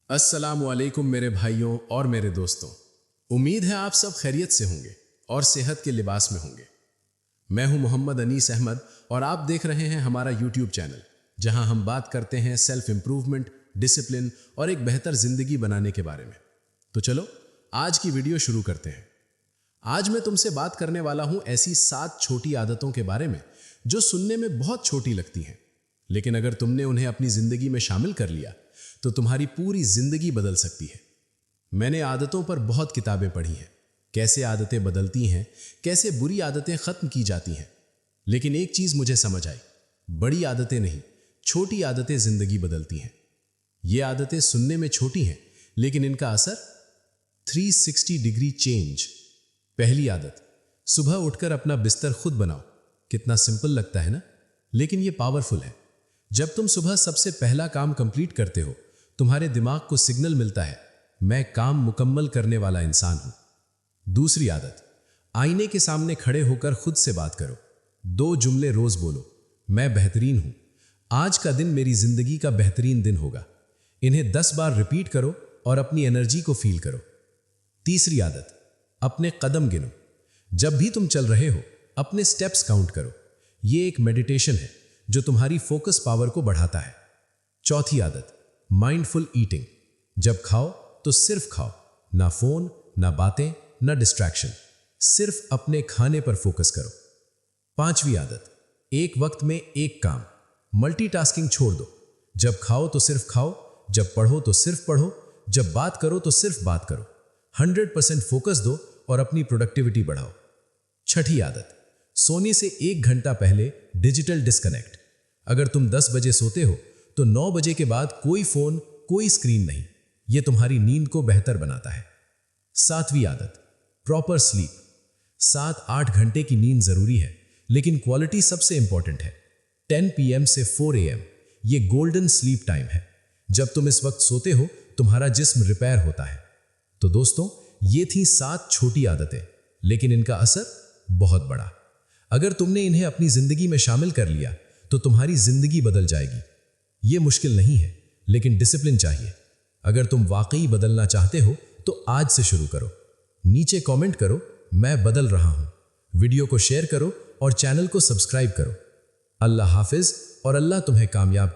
अस्सलामुअलैकुम मेरे भाइयों और मेरे दोस्तों। उम्मीद है आप सब खैरियत से होंगे और सेहत के लिबास में होंगे। मैं हूं मोहम्मद अनीस अहमद और आप देख रहे हैं हमारा यूट्यूब चैनल, जहां हम बात करते हैं सेल्फ इंप्रूवमेंट, डिसिप्लिन और एक बेहतर जिंदगी बनाने के बारे में। तो चलो आज की वीडियो शुरू करते हैं। आज मैं तुमसे बात करने वाला हूं ऐसी 7 छोटी आदतों के बारे में जो सुनने में बहुत छोटी लगती हैं, लेकिन अगर तुमने उन्हें अपनी जिंदगी में शामिल कर लिया तो तुम्हारी पूरी जिंदगी बदल सकती है। मैंने आदतों पर बहुत किताबें पढ़ी हैं, कैसे आदतें बदलती हैं, कैसे बुरी आदतें खत्म की जाती हैं, लेकिन एक चीज मुझे समझ आई, बड़ी आदतें नहीं, छोटी आदतें जिंदगी बदलती हैं। ये आदतें सुनने में छोटी हैं, लेकिन इनका असर 360 डिग्री चेंज। पहली आदत, सुबह उठकर अपना बिस्तर खुद बनाओ। कितना सिंपल लगता है ना, लेकिन यह पावरफुल है। जब तुम सुबह सबसे पहला काम कंप्लीट करते हो, तुम्हारे दिमाग को सिग्नल मिलता है, मैं काम मुकम्मल करने वाला इंसान हूं। दूसरी आदत, आईने के सामने खड़े होकर खुद से बात करो। 2 जुमले रोज बोलो, मैं बेहतरीन हूं, आज का दिन मेरी जिंदगी का बेहतरीन दिन होगा। इन्हें 10 बार रिपीट करो और अपनी एनर्जी को फील करो। तीसरी आदत, अपने कदम गिनो। जब भी तुम चल रहे हो, अपने स्टेप्स काउंट करो। यह एक मेडिटेशन है जो तुम्हारी फोकस पावर को बढ़ाता है। चौथी आदत, माइंडफुल ईटिंग। जब खाओ तो सिर्फ खाओ, ना फोन, ना बातें, ना डिस्ट्रैक्शन, सिर्फ अपने खाने पर फोकस करो। पांचवी आदत, एक वक्त में एक काम। मल्टीटास्किंग छोड़ दो। जब खाओ तो सिर्फ खाओ, जब पढ़ो तो सिर्फ पढ़ो, जब बात करो तो सिर्फ बात करो। 100% फोकस दो और अपनी प्रोडक्टिविटी बढ़ाओ। छठी आदत, सोने से 1 घंटा पहले डिजिटल डिस्कनेक्ट। अगर तुम 10 बजे सोते हो तो 9 बजे के बाद कोई फोन, कोई स्क्रीन नहीं। यह तुम्हारी नींद को बेहतर बनाता है। 7वीं आदत, प्रॉपर स्लीप। 7-8 घंटे की नींद जरूरी है, लेकिन क्वालिटी सबसे इंपॉर्टेंट है। 10 PM से 4 AM यह गोल्डन स्लीप टाइम है। जब तुम इस वक्त सोते हो, तुम्हारा जिस्म रिपेयर होता है। तो दोस्तों, ये थी 7 छोटी आदतें, लेकिन इनका असर बहुत बड़ा। अगर तुमने इन्हें अपनी जिंदगी में शामिल कर लिया तो तुम्हारी जिंदगी बदल जाएगी। यह मुश्किल नहीं है, लेकिन डिसिप्लिन चाहिए। अगर तुम वाकई बदलना चाहते हो तो आज से शुरू करो। नीचे कमेंट करो, मैं बदल रहा हूं। वीडियो को शेयर करो और चैनल को सब्सक्राइब करो। अल्लाह हाफिज और अल्लाह तुम्हें कामयाब